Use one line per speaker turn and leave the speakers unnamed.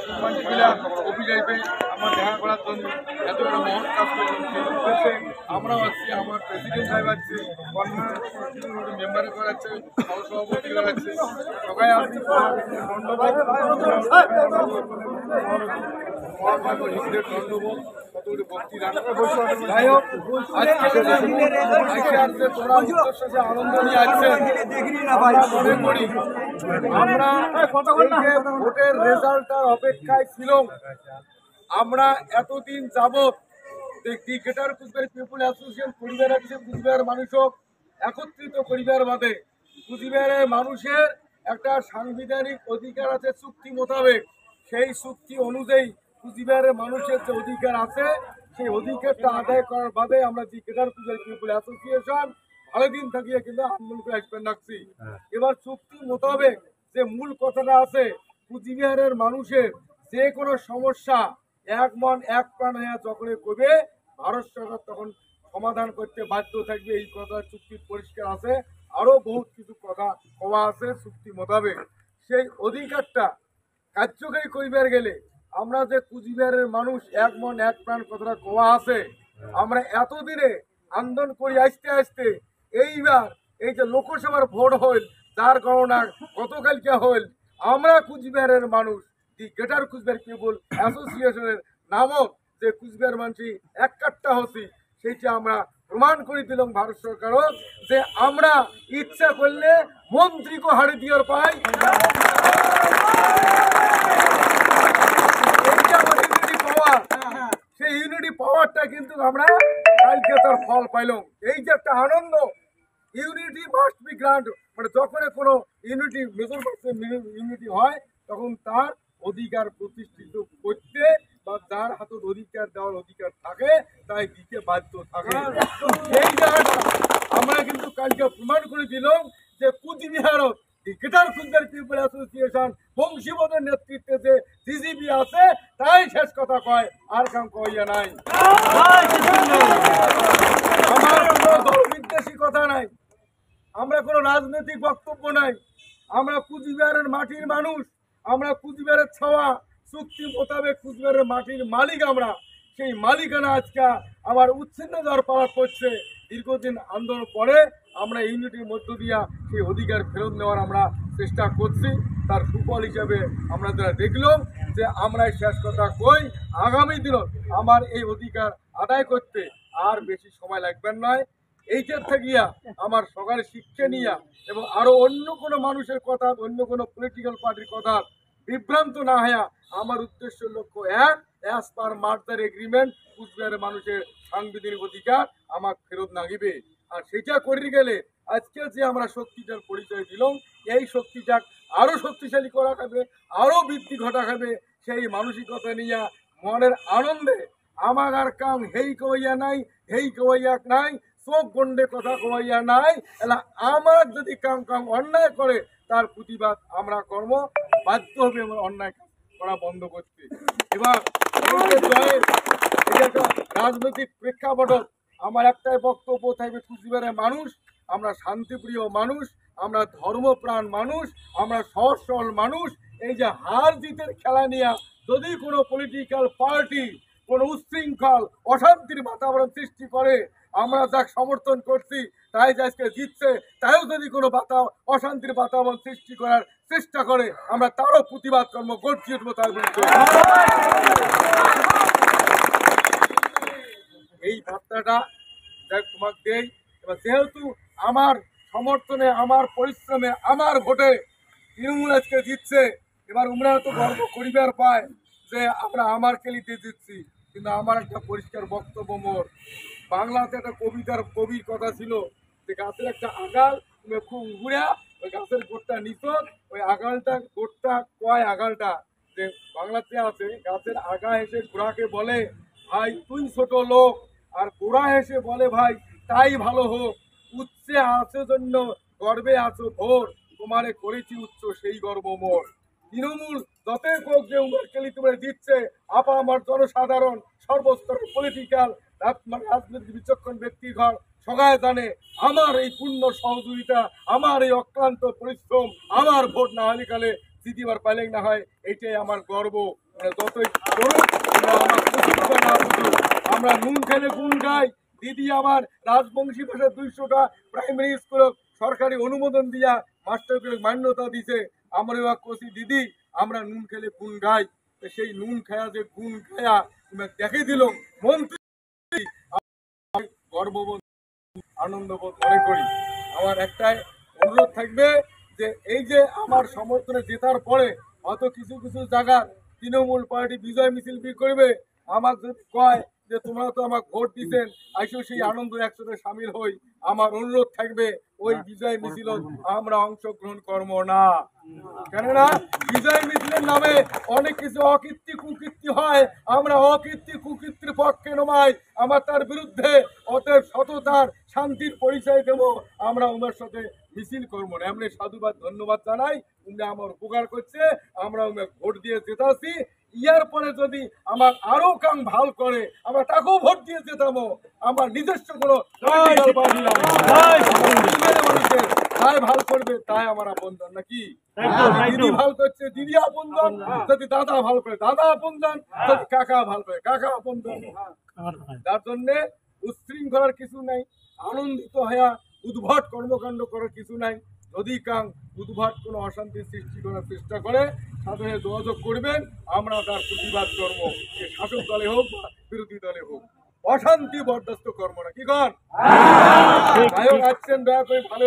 সম্মানীরা office আসবে আমার দেখা করার জন্য এত বড় মহৎ কাজ করলাম সেই উদ্দেশ্যে আমরাও আসছি, আমার প্রেসিডেন্ট সাহেব আছে, মেম্বার করাচ্ছে, সহসভাপতি করাচ্ছে, সবাই আসছি। যাই হোক, আনন্দ নিয়ে আসছেন মনে করি আমরা ভোটের রেজাল্টটার অপেক্ষায় ছিলাম। আমরা এতদিন যাবৎ greater Cooch Behar people association Cooch Behar মানুষও একত্রিত করিবার বাদে কুচবিহারের মানুষের একটা সাংবিধানিক অধিকার আছে চুক্তি মোতাবেক। সেই চুক্তি অনুযায়ী কুচবিহারের মানুষের যে অধিকার আছে সেই অধিকারটা আদায় করার বাদে আমরা গ্রেটার কুচবিহার পিপল অ্যাসোসিয়েশন ভালো দিন থাকিয়ে কিন্তু আন্দোলন করে আসবেন রাখছি। এবার চুক্তি মোতাবেক যে মূল কথাটা আছে কুচবিহারের মানুষের যে কোনো সমস্যা এক মন এক প্রাণ হয়ে যখন করবে ভারত সরকার তখন সমাধান করতে বাধ্য থাকবে। এই কথা চুক্তির পরিষ্কার আছে। আরো বহুত কিছু কথা কওয়া আছে চুক্তি মোতাবেক। সেই অধিকারটা কার্যকরী করিবার গেলে আমরা যে কুচবিহারের মানুষ এক মন এক প্রাণ কথাটা কওয়া আছে, আমরা এতদিনে আন্দোলন করি আসতে আসতে এইবার এই যে লোকসভার ভোট হইল যার গণনা গতকালকে হইল, আমরা কুচবিহারের মানুষ দি গ্রেটার কুচবিহার পিপল অ্যাসোসিয়েশনের নামক যে কুচবিহার মানুষ এক কাট্টা হচ্ছি সেইটা আমরা প্রমাণ করে দিলাম ভারত সরকারও যে আমরা ইচ্ছা করলে মন্ত্রীকে হাড়ি দিয়ে পাই। এইটা আমাদের ইউনিটি পাওয়ার, সেই ইউনিটি পাওয়ারটা কিন্তু আমরা কালকে তার ফল পাইলাম। এই যে একটা আনন্দ, ইউনিটি মাস্ট বি গ্রান্ট, মানে যখন কোনো ইউনিটি মেজর ইউনিটি হয় তখন তার অধিকার প্রতিষ্ঠিত করতে বা যার হাতে অধিকার দেওয়ার অধিকার থাকে তাই দিতে বাধ্য থাকে। এই জায়গাটা আমরা কিন্তু কালকে প্রমাণ করে দিলাম যে কুচবিহারত গ্রেটার কুচবিহার পিপল অ্যাসোসিয়েশন বংশীবদের নেতৃত্বে যে জিজিবি আছে তাই শেষ কথা কয়, আর কাম কইয়া নাই। আমার কোনো দল বিদ্বেষী কথা নাই, আমরা কোনো রাজনৈতিক বক্তব্য নাই। আমরা কুচবিহারের মাটির মানুষ, আমরা কুচবিহারের ছাওয়া চুক্তি মোতাবেক কুচবিহারের মাটির মালিক। আমরা সেই মালিকানা আজকে আমার উচ্ছিন্ন দেওয়ার পালা করছে। দীর্ঘদিন আন্দোলন পরে আমরা ইউনিটির মধ্য দিয়া সেই অধিকার ফেরত নেওয়ার আমরা চেষ্টা করছি। তার সুফল হিসাবে আমরা যারা দেখলাম যে আমরা শেষ কথা কই, আগামী দিনত আমার এই অধিকার আদায় করতে আর বেশি সময় লাগবে নয়। এইটার থাকিয়া আমার সকালে শিক্ষা নিয়া এবং আরো অন্য কোনো মানুষের কথা, অন্য কোনো পলিটিক্যাল পার্টির কথা বিভ্রান্ত না হইয়া আমার উদ্দেশ্য লক্ষ্য এক, অ্যাজ পার মার্জার এগ্রিমেন্ট কুচবিহারের মানুষের সাংবিধানিক অধিকার আমার ফেরত নাগিবে। আর সেটা করে গেলে আজকে যে আমরা শক্তিটার পরিচয় দিলাম এই শক্তিটা আরো শক্তিশালী করা খাবে, আরো বৃদ্ধি ঘটা খাবে। সেই মানসিকতা নিয়ে মনের আনন্দে আমার আর কাম হেই কইয়া নাই, হেই কইয়া নাই, চোখ গন্ডে কথা কইয়া নাই। এলা আমার যদি কাম অন্যায় করে তার প্রতিবাদ আমরা কর্ম বাধ্য হবে অন্যায় করা বন্ধ করতে। এবার রাজনৈতিক প্রেক্ষাপট আমার একটাই বক্তব্য থাকবে, কুচবিহারের মানুষ আমরা শান্তিপ্রিয় মানুষ, আমরা ধর্মপ্রাণ মানুষ, আমরা সহজ সরল মানুষ। এই যে হার জিতের খেলা নিয়ে যদি কোনো পলিটিক্যাল পার্টি কোনো উচ্ছৃঙ্খল অশান্তির বাতাবরণ সৃষ্টি করে, আমরা যাক সমর্থন করছি তাই যে আজকে জিতছে, তাইও যদি কোনো অশান্তির বাতাবরণ সৃষ্টি করার চেষ্টা করে আমরা তারও প্রতিবাদ কর্ম করছি উঠবো তার বিরুদ্ধে। এই বার্তাটা তোমাকে দেই। এবার যেহেতু আমার সমর্থনে, আমার পরিশ্রমে, আমার ভোটে তৃণমূল আজকে জিতছে, এবার উমরা তো গর্ব করিবার পায় যে আমরা আমার কেলিতে জিতছি। কিন্তু আমার একটা পরিষ্কার বক্তব্য, মোর বাংলাতে একটা কবির কথা ছিল যে গাছের একটা আগাল তুমি খুব ঘুরা ওই গাছের গোটটা নিত, ওই আগালটা গোটটা কয় আগালটা যে বাংলাতে আছে, গাছের আগা এসে গোড়াকে বলে ভাই তুই ছোট লোক, আর গোড়া এসে বলে ভাই তাই ভালো হোক, উচ্চে আছো জন্য গর্বে আছো ভোর, তোমারে করেছি উচ্চ সেই গর্ব মোর। তৃণমূল যতই হোক যে উমেরকেলি তোমার দিচ্ছে, আপা আমার জনসাধারণ সর্বস্তরের পলিটিক্যাল রাজনৈতিক বিচক্ষণ ব্যক্তিগণ সবাই জানে আমার এই পূর্ণ সহযোগিতা, আমার এই অক্লান্ত পরিশ্রম, আমার ভোট না হলে কালে জিতিবার পাইলে না হয়, এইটাই আমার গর্ব। যতই করুক আমার প্রতিভা না বুঝুক, আমরা নুন খেলে গুণ গাই। দিদি আমার রাজবংশী ভাষায় 200টা প্রাইমারি স্কুল সরকারি অনুমোদন দিয়া মাস্টারকে মান্যতা দিছে। আমরা এবার কষি দিদি আমরা নুন খেলে গুণ গাই। সেই নুন খায়া যে গুণ খায়া তুমি দেখে দিল মন্ত্রী, গর্ববোধ আনন্দবোধ মনে করি। আমার একটাই অনুরোধ থাকবে যে এই যে আমার সমর্থনে জেতার পরে হয়তো কিছু কিছু জায়গা তৃণমূল পার্টি বিজয় মিছিল করবে, আমার যদি কয় যে তোমরা তো আমাকে ভোট দিচ্ছেন, আইসো সেই আনন্দ একসাথে সামিল হই। আমার অনুরোধ থাকবে ওই বিজয় মিছিল আমরা অংশগ্রহণ করবো না। কেননা বিজয় মিছিলের নামে অনেক কিছু অকীর্তি কুকীর্তি হয়, আমরা অকীর্তি কুকীর্তির পক্ষে নমাই, আমার তার বিরুদ্ধে। অতএব সততার শান্তির পরিচয় দেবো, আমরা ওনার সাথে মিছিল করবো না। এমনি সাধুবাদ ধন্যবাদ জানাই, উনি আমার উপকার করছে, আমরা উনি ভোট দিয়ে জেতাছি। ইয়ার পরে যদি আমার আরো কাম ভাল করে আমরা তাকেও ভোট দিয়ে জেতাবো। আমার নিজস্ব কোনো মানুষের তাই ভাল করবে তাই আমার আপনজন, নাকি দিদি ভাল করছে দিদি আপনজন, যদি দাদা ভাল করে দাদা আপনজন, যদি কাকা ভাল করে কাকা আপনজন। যার জন্যে উচ্ছৃঙ্খলার কিছু নাই, আনন্দিত হইয়া উদ্ভট কর্মকাণ্ড করার কিছু নাই। যদি কাং উদ্ভট কোনো অশান্তির সৃষ্টি করার চেষ্টা করে সাথে যোগাযোগ করবেন, আমরা তার প্রতিবাদ করবো। সে শাসক দলে হোক বা বিরোধী দলে হোক, অশান্তি বরদাস্ত করবো না। কি কন আসছেন দয়া করে ভালো